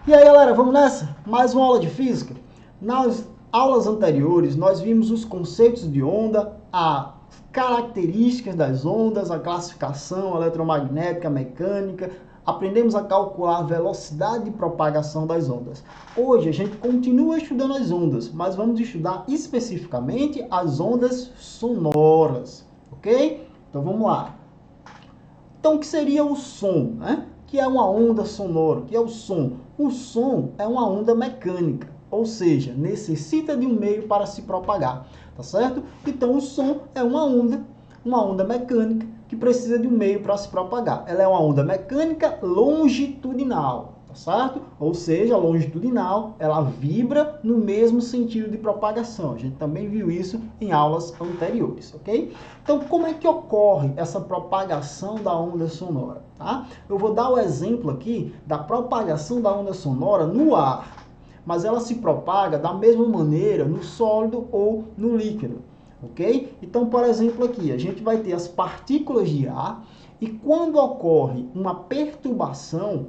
E aí, galera, vamos nessa? Mais uma aula de física. Nas aulas anteriores, nós vimos os conceitos de onda, as características das ondas, a classificação eletromagnética, mecânica. Aprendemos a calcular a velocidade de propagação das ondas. Hoje a gente continua estudando as ondas, mas vamos estudar especificamente as ondas sonoras, ok? Então vamos lá. Então, o que seria o som, né? Que é uma onda sonora, que é o som. O som é uma onda mecânica, ou seja, necessita de um meio para se propagar, tá certo? Então, o som é uma onda mecânica que precisa de um meio para se propagar. Ela é uma onda mecânica longitudinal, tá certo? Ou seja, longitudinal, ela vibra no mesmo sentido de propagação. A gente também viu isso em aulas anteriores, ok? Então, como é que ocorre essa propagação da onda sonora? Tá? Eu vou dar o exemplo aqui da propagação da onda sonora no ar, mas ela se propaga da mesma maneira no sólido ou no líquido, ok? Então, por exemplo, aqui a gente vai ter as partículas de ar e quando ocorre uma perturbação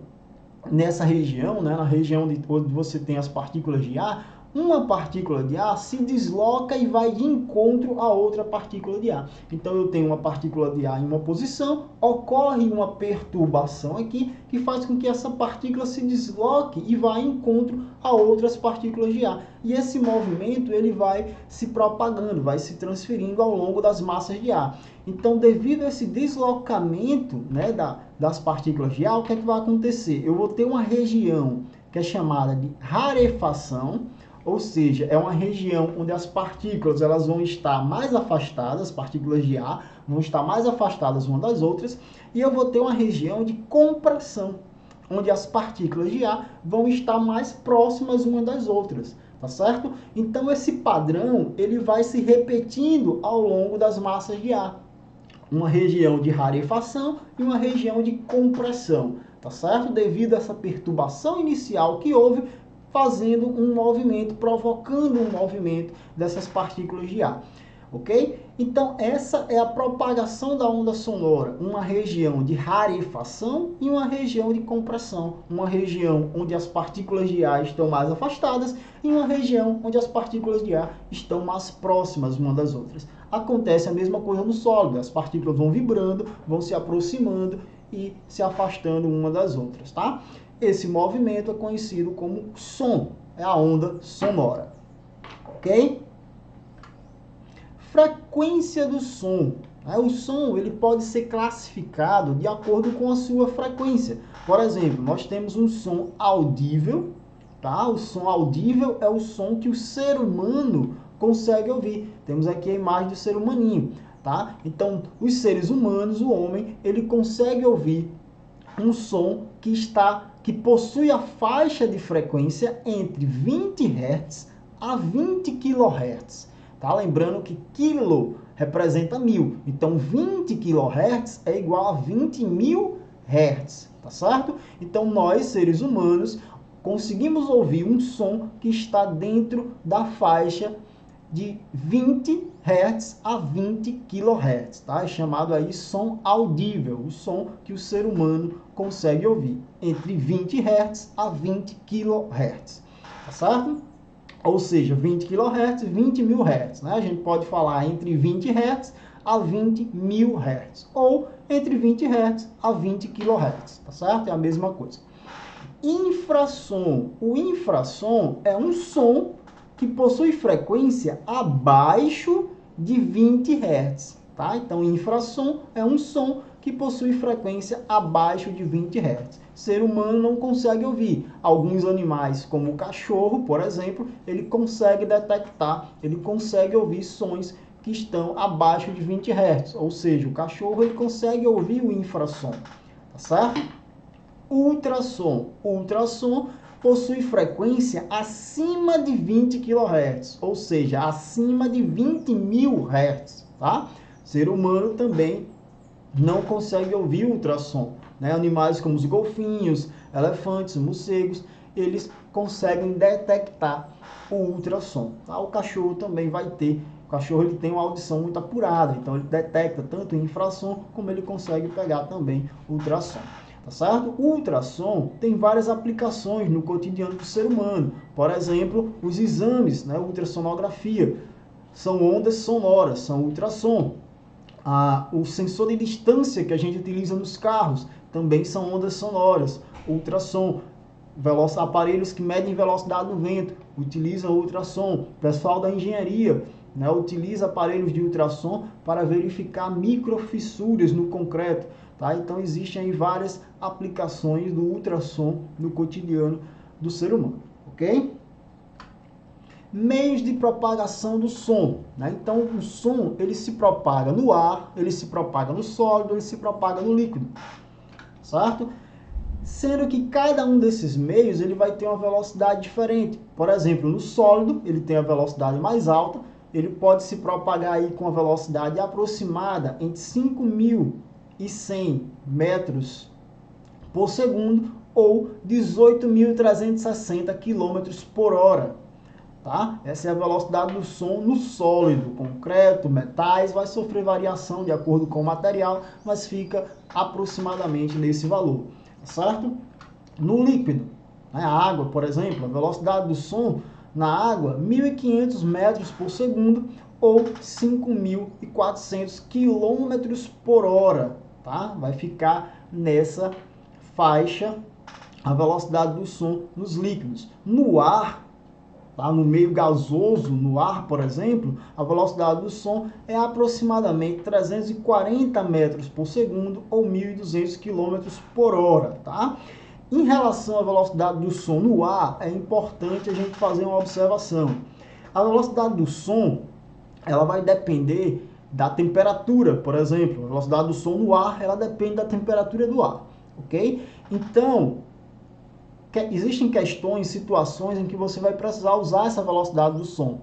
nessa região, né, na região onde você tem as partículas de ar, uma partícula de ar se desloca e vai de encontro a outra partícula de ar. Então eu tenho uma partícula de ar em uma posição, ocorre uma perturbação aqui que faz com que essa partícula se desloque e vá em encontro a outras partículas de ar. E esse movimento ele vai se propagando, vai se transferindo ao longo das massas de ar. Então, devido a esse deslocamento, né, das partículas de ar, o que é que vai acontecer? Eu vou ter uma região que é chamada de rarefação, ou seja, é uma região onde as partículas elas vão estar mais afastadas, as partículas de ar vão estar mais afastadas umas das outras, e eu vou ter uma região de compressão, onde as partículas de ar vão estar mais próximas umas das outras, tá certo? Então esse padrão ele vai se repetindo ao longo das massas de ar. Uma região de rarefação e uma região de compressão, tá certo? Devido a essa perturbação inicial que houve, fazendo um movimento, provocando um movimento dessas partículas de ar, ok? Então, essa é a propagação da onda sonora, uma região de rarefação e uma região de compressão, uma região onde as partículas de ar estão mais afastadas e uma região onde as partículas de ar estão mais próximas umas das outras. Acontece a mesma coisa no sólido, as partículas vão vibrando, vão se aproximando e se afastando uma das outras, tá? Esse movimento é conhecido como som, é a onda sonora, ok? Frequência do som. O som ele pode ser classificado de acordo com a sua frequência. Por exemplo, nós temos um som audível, tá? O som audível é o som que o ser humano consegue ouvir. Temos aqui a imagem do ser humaninho, tá? Então, os seres humanos, o homem, ele consegue ouvir um som que possui a faixa de frequência entre 20 Hz a 20 kHz. Tá? Lembrando que quilo representa 1000. Então, 20 kHz é igual a 20.000 Hz. Tá certo? Então, nós, seres humanos, conseguimos ouvir um som que está dentro da faixa de 20 Hz a 20 kHz, tá? É chamado aí som audível, o som que o ser humano consegue ouvir, entre 20 Hz a 20 kHz, tá certo? Ou seja, 20 kHz, 20.000 Hz, né? A gente pode falar entre 20 Hz a 20.000 Hz, ou entre 20 Hz a 20 kHz, tá certo? É a mesma coisa. Infrassom. O infrassom é um som que possui frequência abaixo de 20 Hz. Tá? Então, infrassom é um som que possui frequência abaixo de 20 Hz. O ser humano não consegue ouvir. Alguns animais, como o cachorro, por exemplo, ele consegue detectar, ele consegue ouvir sons que estão abaixo de 20 Hz. Ou seja, o cachorro ele consegue ouvir o infrassom. Tá certo? Ultrassom. Ultrassom possui frequência acima de 20 kHz, ou seja, acima de 20.000 Hz, tá? O ser humano também não consegue ouvir ultrassom, né? Animais como os golfinhos, elefantes, morcegos, eles conseguem detectar o ultrassom, tá? O cachorro também vai ter, o cachorro ele tem uma audição muito apurada, então ele detecta tanto o infrassom como ele consegue pegar também o ultrassom. tá certo? O ultrassom tem várias aplicações no cotidiano do ser humano. Por exemplo, os exames, né? Ultrassonografia, são ondas sonoras, são ultrassom. O sensor de distância que a gente utiliza nos carros também são ondas sonoras, ultrassom. Aparelhos que medem velocidade do vento utilizam ultrassom. O pessoal da engenharia, né, utiliza aparelhos de ultrassom para verificar microfissuras no concreto. Tá? Então existem aí várias aplicações do ultrassom no cotidiano do ser humano. Ok? Meios de propagação do som, né? Então o som ele se propaga no ar, ele se propaga no sólido, ele se propaga no líquido, certo? Sendo que cada um desses meios ele vai ter uma velocidade diferente. Por exemplo, no sólido ele tem a velocidade mais alta, ele pode se propagar aí com a velocidade aproximada entre 5.100 metros por segundo ou 18.360 km por hora. Tá? Essa é a velocidade do som no sólido, concreto, metais, vai sofrer variação de acordo com o material, mas fica aproximadamente nesse valor, certo? No líquido, né, a água, por exemplo, a velocidade do som na água, 1.500 metros por segundo ou 5.400 km por hora, tá? Vai ficar nessa faixa a velocidade do som nos líquidos. No ar, tá? No meio gasoso, no ar, por exemplo, a velocidade do som é aproximadamente 340 metros por segundo ou 1.200 km por hora. Tá? Em relação à velocidade do som no ar, é importante a gente fazer uma observação. A velocidade do som ela vai depender da temperatura, por exemplo. A velocidade do som no ar ela depende da temperatura do ar. Ok? Então, existem questões, situações em que você vai precisar usar essa velocidade do som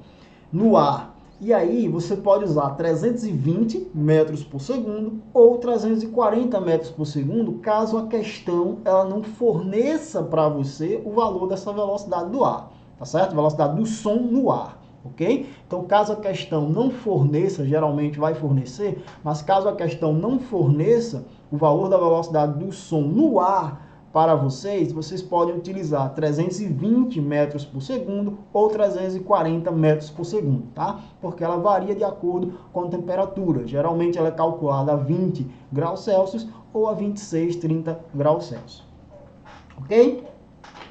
no ar. E aí você pode usar 320 metros por segundo ou 340 metros por segundo, caso a questão ela não forneça para você o valor dessa velocidade do ar, tá certo? Velocidade do som no ar, ok? Então, caso a questão não forneça, geralmente vai fornecer, mas caso a questão não forneça o valor da velocidade do som no ar, para vocês podem utilizar 320 metros por segundo ou 340 metros por segundo, tá? Porque ela varia de acordo com a temperatura. Geralmente ela é calculada a 20 graus Celsius ou a 26, 30 graus Celsius. Ok?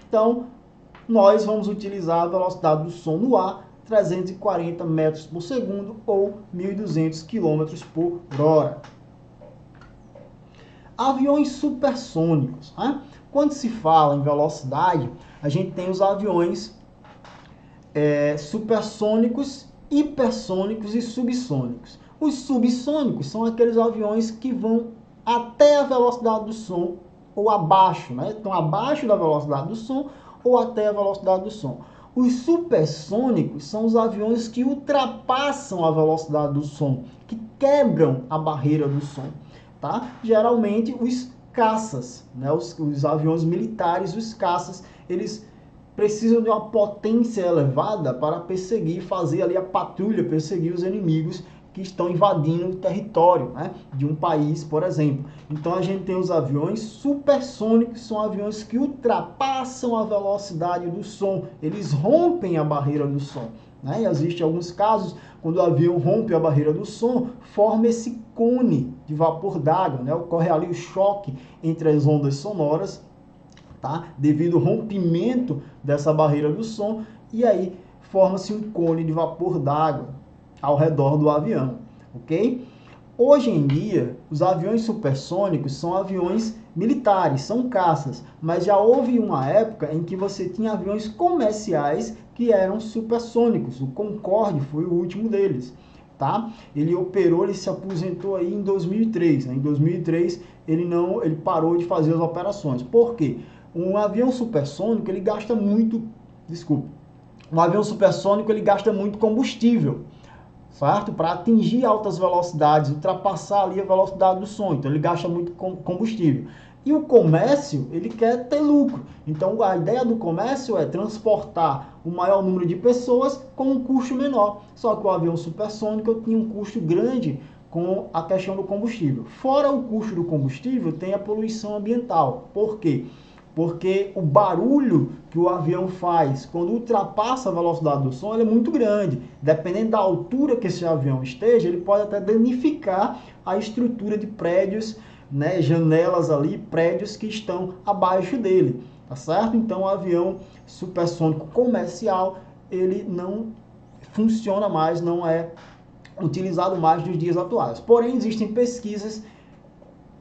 Então, nós vamos utilizar a velocidade do som no ar, 340 metros por segundo ou 1.200 km por hora. Aviões supersônicos, né? Quando se fala em velocidade, a gente tem os aviões supersônicos, hipersônicos e subsônicos. Os subsônicos são aqueles aviões que vão até a velocidade do som ou abaixo, né? Então, abaixo da velocidade do som ou até a velocidade do som. Os supersônicos são os aviões que ultrapassam a velocidade do som, que quebram a barreira do som. Tá? Geralmente os caças, né? Os aviões militares, os caças, eles precisam de uma potência elevada para perseguir, fazer ali a patrulha, perseguir os inimigos que estão invadindo o território, né, de um país, por exemplo. Então a gente tem os aviões supersônicos, são aviões que ultrapassam a velocidade do som, eles rompem a barreira do som. Né? E existem alguns casos, quando o avião rompe a barreira do som, forma esse cone de vapor d'água, né? Ocorre ali o choque entre as ondas sonoras, tá? Devido ao rompimento dessa barreira do som, e aí forma-se um cone de vapor d'água ao redor do avião, ok? Hoje em dia, os aviões supersônicos são aviões militares, são caças, mas já houve uma época em que você tinha aviões comerciais que eram supersônicos. O Concorde foi o último deles, tá? Ele operou, ele se aposentou aí em 2003, né? Em 2003 ele parou de fazer as operações. Por quê? Um avião supersônico, ele gasta muito, um avião supersônico ele gasta muito combustível, certo? Para atingir altas velocidades, ultrapassar ali a velocidade do som. Então ele gasta muito combustível. E o comércio, ele quer ter lucro. Então a ideia do comércio é transportar o maior número de pessoas com um custo menor. Só que o avião supersônico tinha um custo grande com a questão do combustível. Fora o custo do combustível, tem a poluição ambiental. Por quê? Porque o barulho que o avião faz quando ultrapassa a velocidade do som, ele é muito grande. Dependendo da altura que esse avião esteja, ele pode até danificar a estrutura de prédios, né, janelas ali, prédios que estão abaixo dele, tá certo? Então, o avião supersônico comercial, ele não funciona mais, não é utilizado mais nos dias atuais. Porém, existem pesquisas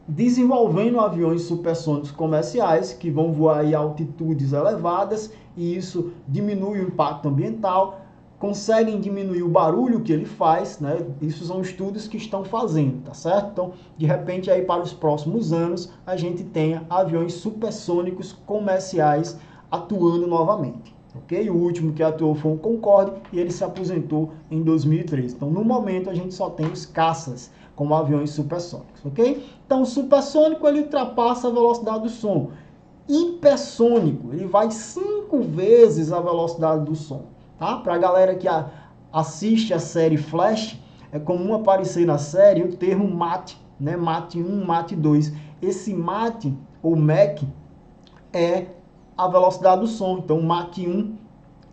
desenvolvendo aviões supersônicos comerciais que vão voar em altitudes elevadas e isso diminui o impacto ambiental, conseguem diminuir o barulho que ele faz, né? Isso são estudos que estão fazendo, tá certo? Então, de repente, aí para os próximos anos, a gente tenha aviões supersônicos comerciais atuando novamente. Ok? O último que atuou foi o Concorde e ele se aposentou em 2013. Então, no momento, a gente só tem os caças como aviões supersônicos, ok? Então, o supersônico, ele ultrapassa a velocidade do som. Hipersônico, ele vai 5 vezes a velocidade do som, tá? Para a galera que assiste a série Flash, é comum aparecer na série o termo Mach, né? Mach 1, Mach 2. Esse Mach, ou Mach, é a velocidade do som. Então, o Mach 1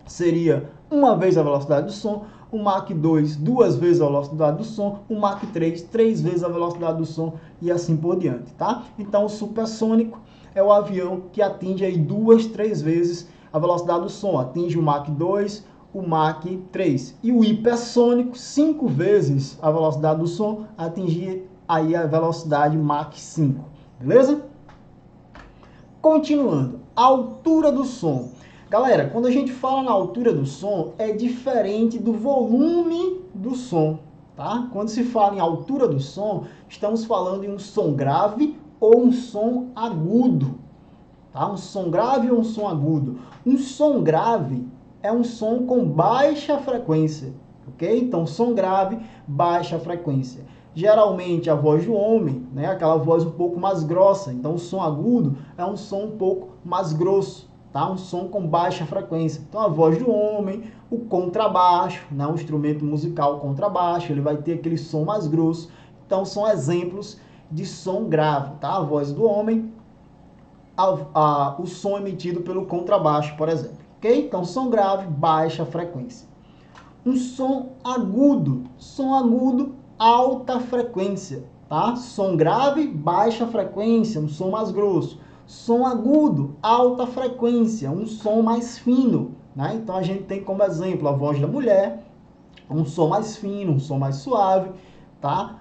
seria uma vez a velocidade do som, o Mach 2, 2 vezes a velocidade do som, o Mach 3, 3 vezes a velocidade do som e assim por diante, tá? Então, o supersônico é o avião que atinge aí 2, 3 vezes a velocidade do som, atinge o Mach 2, o Mach 3. E o hipersônico, 5 vezes a velocidade do som, atingir aí a velocidade Mach 5, beleza? Continuando, a altura do som. Galera, quando a gente fala na altura do som, é diferente do volume do som, tá? Quando se fala em altura do som, estamos falando em um som grave ou um som agudo, tá? Um som grave ou um som agudo. Um som grave é um som com baixa frequência, ok? Então, som grave, baixa frequência. Geralmente, a voz do homem, né? Aquela voz um pouco mais grossa. Então, o som agudo é um som um pouco mais grosso. Tá? Um som com baixa frequência. Então, a voz do homem, o contrabaixo, né? Um instrumento musical contrabaixo, ele vai ter aquele som mais grosso. Então, são exemplos de som grave. Tá? A voz do homem, o som emitido pelo contrabaixo, por exemplo. Ok? Então, som grave, baixa frequência. Um som agudo, alta frequência. Tá? Som grave, baixa frequência, um som mais grosso. Som agudo, alta frequência, um som mais fino, né? Então, a gente tem como exemplo a voz da mulher, um som mais fino, um som mais suave, tá?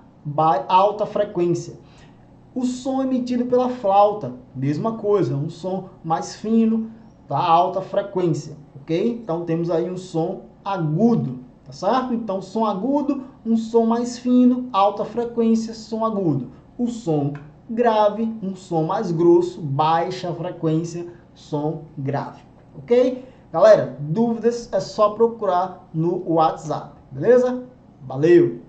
Alta frequência. O som emitido pela flauta, mesma coisa, um som mais fino, tá? Alta frequência, ok? Então, temos aí um som agudo, tá certo? Então, som agudo, um som mais fino, alta frequência, som agudo. O som grave, um som mais grosso, baixa frequência, som grave, ok? Galera, dúvidas é só procurar no WhatsApp, beleza? Valeu!